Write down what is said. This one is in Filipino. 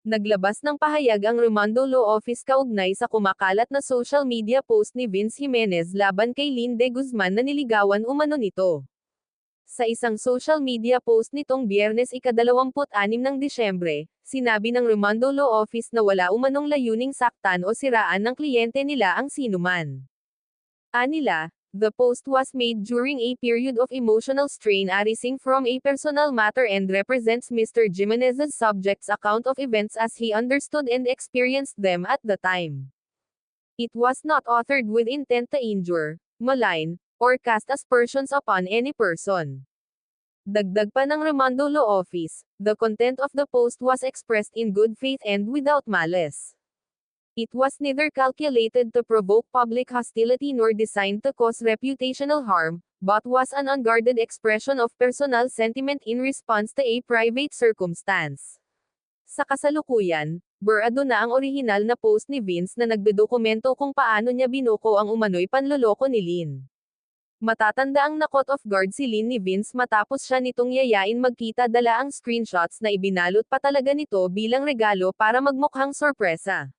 Naglabas ng pahayag ang Raimondo Law Office kaugnay sa kumakalat na social media post ni Vince Jimenez laban kay Lynn de Guzman na niligawan umano nito. Sa isang social media post nitong Biyernes ika-26 ng Disyembre, sinabi ng Raimondo Law Office na wala umanong layuning saktan o siraan ng kliyente nila ang sinuman. Anila, the post was made during a period of emotional strain arising from a personal matter and represents Mr. Jimenez's subject's account of events as he understood and experienced them at the time. It was not authored with intent to injure, malign, or cast aspersions upon any person. Dagdag pa ng Raimondo Law Office, the content of the post was expressed in good faith and without malice. It was neither calculated to provoke public hostility nor designed to cause reputational harm, but was an unguarded expression of personal sentiment in response to a private circumstance. Sa kasalukuyan, burado na ang orihinal na post ni Vince na nagdodokumento kung paano niya binuko ang umano'y panloloko ni Lynn. Matatandaang na-caught off guard si Lynn ni Vince matapos siya nitong yayain magkita dala ang screenshots na ibinalot pa talaga nito bilang regalo para magmukhang sorpresa.